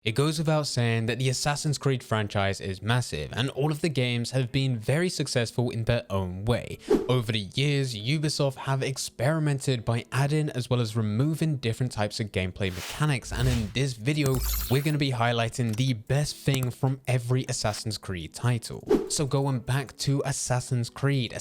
It goes without saying that the Assassin's Creed franchise is massive, and all of the games have been very successful in their own way. Over the years, Ubisoft have experimented by adding as well as removing different types of gameplay mechanics, and in this video, we're going to be highlighting the best thing from every Assassin's Creed title. So going back to Assassin's Creed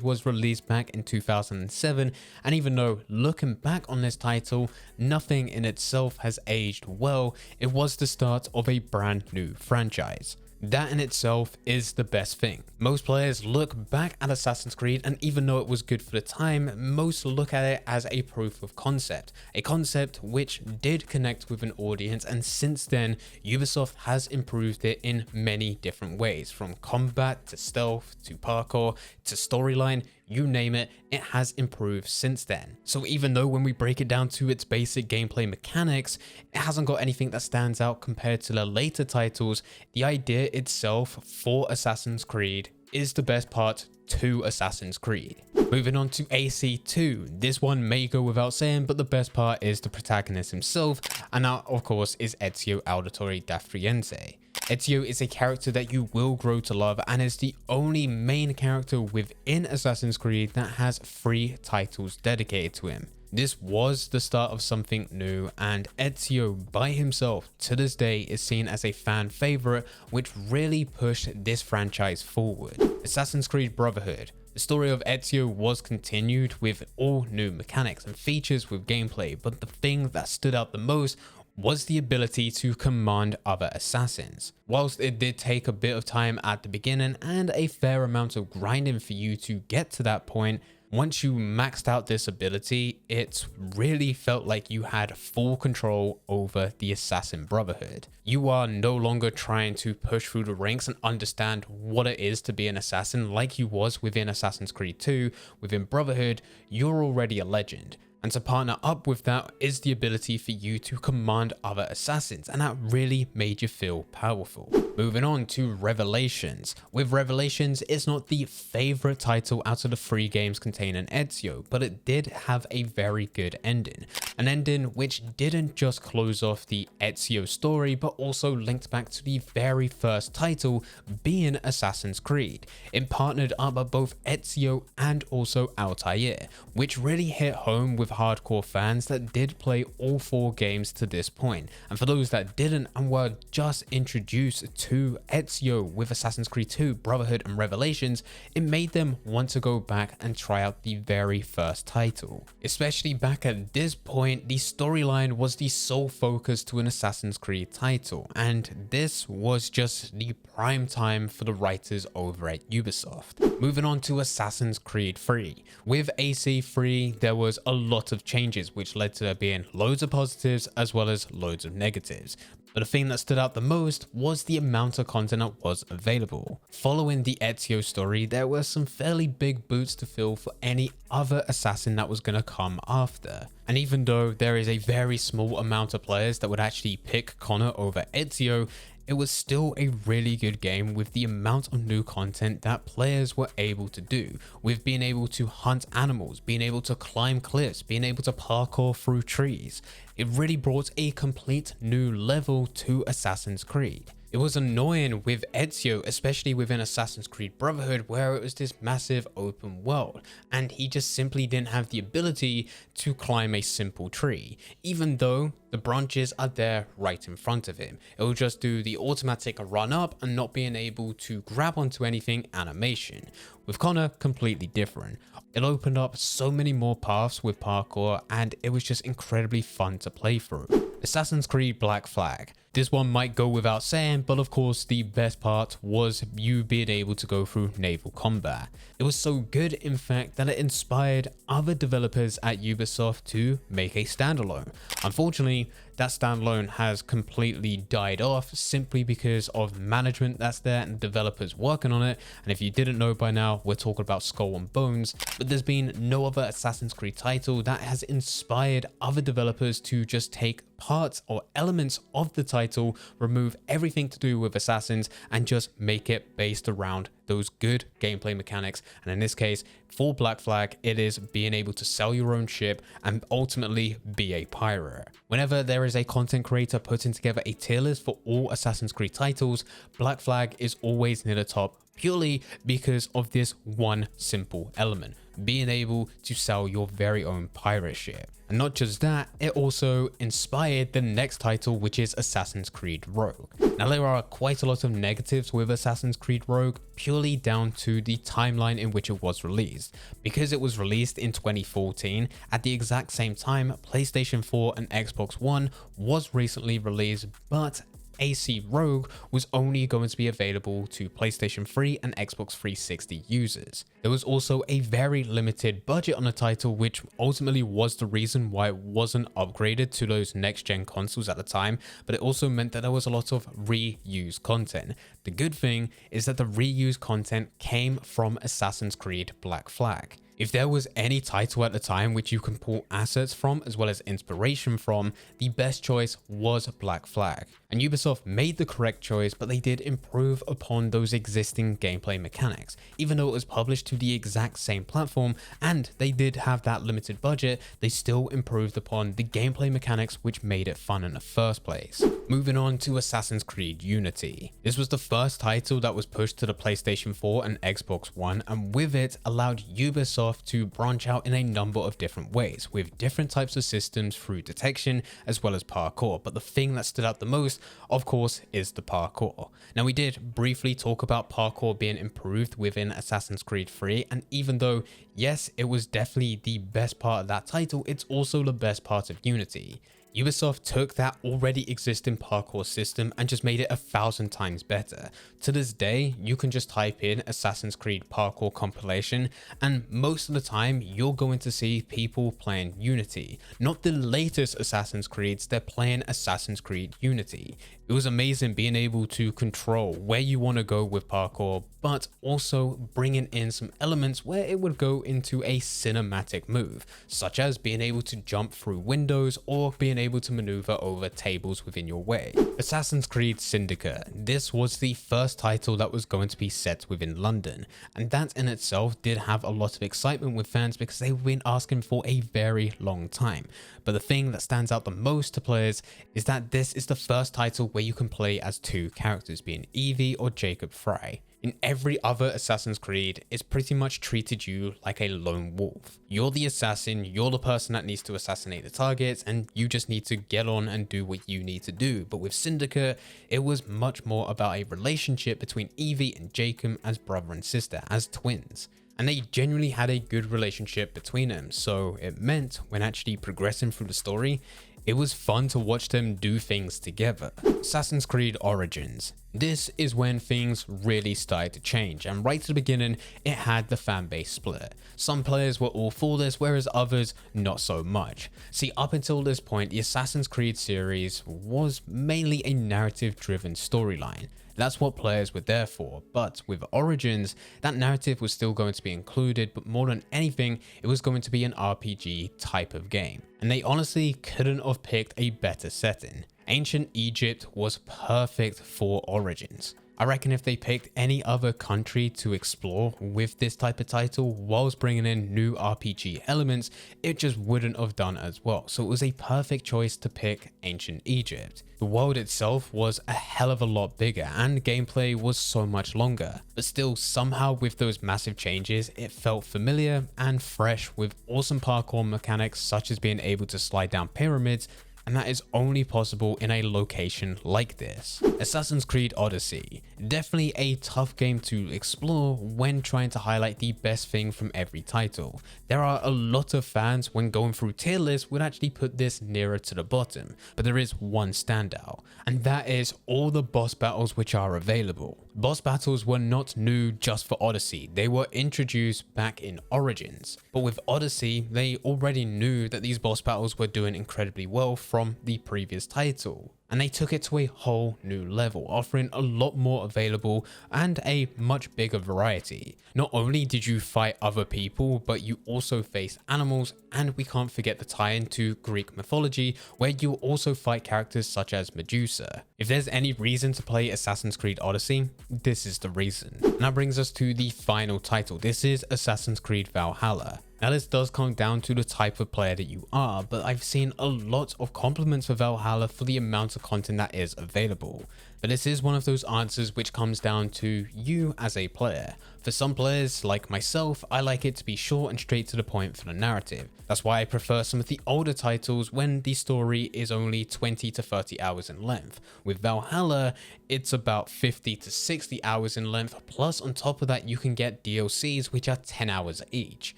was released back in 2007, and even though looking back on this title, nothing in itself has aged well, it was the start of a brand new franchise. That in itself is the best thing. Most players look back at Assassin's Creed, and even though it was good for the time, most look at it as a proof of concept. A concept which did connect with an audience, and since then, Ubisoft has improved it in many different ways. From combat to stealth to parkour to storyline, you name it, it has improved since then. So even though when we break it down to its basic gameplay mechanics, it hasn't got anything that stands out compared to the later titles, the idea itself for Assassin's Creed is the best part to Assassin's Creed. Moving on to AC2, this one may go without saying, but the best part is the protagonist himself, and that of course is Ezio Auditore da Firenze. Ezio is a character that you will grow to love, and is the only main character within Assassin's Creed that has 3 titles dedicated to him. This was the start of something new, and Ezio by himself to this day is seen as a fan favorite, which really pushed this franchise forward. Assassin's Creed Brotherhood. The story of Ezio was continued with all new mechanics and features with gameplay, but the thing that stood out the most was the ability to command other assassins. Whilst it did take a bit of time at the beginning and a fair amount of grinding for you to get to that point, once you maxed out this ability, it really felt like you had full control over the Assassin Brotherhood. You are no longer trying to push through the ranks and understand what it is to be an assassin like you was within Assassin's Creed 2. Within Brotherhood, you're already a legend. And to partner up with that is the ability for you to command other assassins, and that really made you feel powerful. Moving on to Revelations. With Revelations, it's not the favorite title out of the 3 games containing Ezio, but it did have a very good ending. An ending which didn't just close off the Ezio story, but also linked back to the very first title, being Assassin's Creed. It partnered up both Ezio and also Altair, which really hit home with hardcore fans that did play all 4 games to this point. And for those that didn't and were just introduced to Ezio with Assassin's Creed 2, Brotherhood and Revelations, it made them want to go back and try out the very first title. Especially back at this point, the storyline was the sole focus to an Assassin's Creed title, and this was just the prime time for the writers over at Ubisoft. Moving on to Assassin's Creed 3. With AC3, there was a lot of changes which led to there being loads of positives as well as loads of negatives. But the thing that stood out the most was the amount of content that was available. Following the Ezio story, there were some fairly big boots to fill for any other assassin that was going to come after. And even though there is a very small amount of players that would actually pick Connor over Ezio, it was still a really good game with the amount of new content that players were able to do, with being able to hunt animals, being able to climb cliffs, being able to parkour through trees. It really brought a complete new level to Assassin's Creed. It was annoying with Ezio, especially within Assassin's Creed Brotherhood, where it was this massive open world, and he just simply didn't have the ability to climb a simple tree, even though the branches are there right in front of him. It will just do the automatic run up and not being able to grab onto anything animation. With Connor, completely different. It opened up so many more paths with parkour, and it was just incredibly fun to play through. Assassin's Creed Black Flag. This one might go without saying, but of course the best part was you being able to go through naval combat. It was so good in fact that it inspired other developers at Ubisoft to make a standalone. Unfortunately, that standalone has completely died off simply because of management that's there and developers working on it. And if you didn't know by now, we're talking about Skull and Bones, but there's been no other Assassin's Creed title that has inspired other developers to just take parts or elements of the title, remove everything to do with assassins, and just make it based around those good gameplay mechanics. And in this case, for Black Flag, it is being able to sell your own ship and ultimately be a pirate. Whenever there is a content creator putting together a tier list for all Assassin's Creed titles, Black Flag is always near the top, purely because of this one simple element: being able to sell your very own pirate ship. And not just that, it also inspired the next title, which is Assassin's Creed Rogue. Now, there are quite a lot of negatives with Assassin's Creed Rogue, purely down to the timeline in which it was released. Because it was released in 2014, at the exact same time, PlayStation 4 and Xbox One was recently released, but AC Rogue was only going to be available to PlayStation 3 and Xbox 360 users. There was also a very limited budget on the title, which ultimately was the reason why it wasn't upgraded to those next-gen consoles at the time, but it also meant that there was a lot of reused content. The good thing is that the reused content came from Assassin's Creed Black Flag. If there was any title at the time which you can pull assets from as well as inspiration from, the best choice was Black Flag. And Ubisoft made the correct choice, but they did improve upon those existing gameplay mechanics. Even though it was published to the exact same platform and they did have that limited budget, they still improved upon the gameplay mechanics which made it fun in the first place. Moving on to Assassin's Creed Unity. This was the first title that was pushed to the PlayStation 4 and Xbox One, and with it allowed Ubisoft to branch out in a number of different ways, with different types of systems through detection as well as parkour. But the thing that stood out the most, of course, is the parkour. Now, we did briefly talk about parkour being improved within Assassin's Creed 3, and even though, yes, it was definitely the best part of that title, it's also the best part of Unity. Ubisoft took that already existing parkour system and just made it 1,000 times better. To this day, you can just type in Assassin's Creed parkour compilation, and most of the time you're going to see people playing Unity. Not the latest Assassin's Creeds, they're playing Assassin's Creed Unity. It was amazing being able to control where you want to go with parkour, but also bringing in some elements where it would go into a cinematic move, such as being able to jump through windows or being able to maneuver over tables within your way. Assassin's Creed Syndicate. This was the first title that was going to be set within London, and that in itself did have a lot of excitement with fans because they've been asking for a very long time. But the thing that stands out the most to players is that this is the first title where you can play as two characters, being Evie or Jacob Frye. In every other Assassin's Creed, it's pretty much treated you like a lone wolf. You're the assassin, you're the person that needs to assassinate the targets, and you just need to get on and do what you need to do. But with Syndicate, it was much more about a relationship between Evie and Jacob as brother and sister, as twins. And they genuinely had a good relationship between them, so it meant when actually progressing through the story, it was fun to watch them do things together. Assassin's Creed Origins. This is when things really started to change, and right at the beginning, it had the fanbase split. Some players were all for this, whereas others not so much. See, up until this point, the Assassin's Creed series was mainly a narrative-driven storyline. That's what players were there for, but with Origins, that narrative was still going to be included, but more than anything, it was going to be an RPG type of game. And they honestly couldn't have picked a better setting. Ancient Egypt was perfect for Origins. I reckon if they picked any other country to explore with this type of title whilst bringing in new RPG elements, it just wouldn't have done as well. So it was a perfect choice to pick Ancient Egypt. The world itself was a hell of a lot bigger and gameplay was so much longer, but still somehow with those massive changes, it felt familiar and fresh with awesome parkour mechanics such as being able to slide down pyramids, and that is only possible in a location like this. Assassin's Creed Odyssey. Definitely a tough game to explore when trying to highlight the best thing from every title. There are a lot of fans when going through tier lists would actually put this nearer to the bottom, but there is one standout, and that is all the boss battles which are available. Boss battles were not new just for Odyssey, they were introduced back in Origins. But with Odyssey, they already knew that these boss battles were doing incredibly well from the previous title. and they took it to a whole new level, offering a lot more available and a much bigger variety. Not only did you fight other people, but you also face animals, and we can't forget the tie-in to Greek mythology, where you also fight characters such as Medusa. If there's any reason to play Assassin's Creed Odyssey, this is the reason. And that brings us to the final title. This is Assassin's Creed Valhalla. Now this does come down to the type of player that you are, but I've seen a lot of compliments for Valhalla for the amount of content that is available. But this is one of those answers which comes down to you as a player. For some players, like myself, I like it to be short and straight to the point for the narrative. That's why I prefer some of the older titles when the story is only 20 to 30 hours in length. With Valhalla, it's about 50 to 60 hours in length, plus on top of that you can get DLCs which are 10 hours each.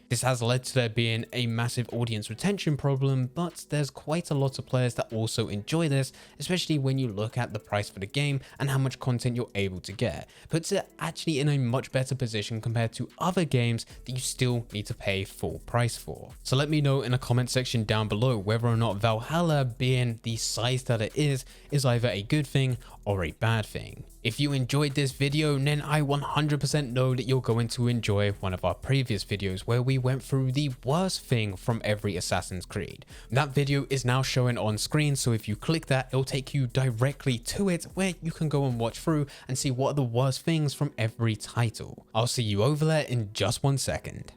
This has led to there being a massive audience retention problem, but there's quite a lot of players that also enjoy this, especially when you look at the price for the game and how much content you're able to get. Puts it actually in a much better position compared to other games that you still need to pay full price for. So let me know in the comment section down below whether or not Valhalla, being the size that it is either a good thing or a bad thing. If you enjoyed this video, then I 100% know that you're going to enjoy one of our previous videos where we went through the worst thing from every Assassin's Creed. That video is now showing on screen, so if you click that, it'll take you directly to it where you can go and watch through and see what are the worst things from every title. I'll see you over there in just 1 second.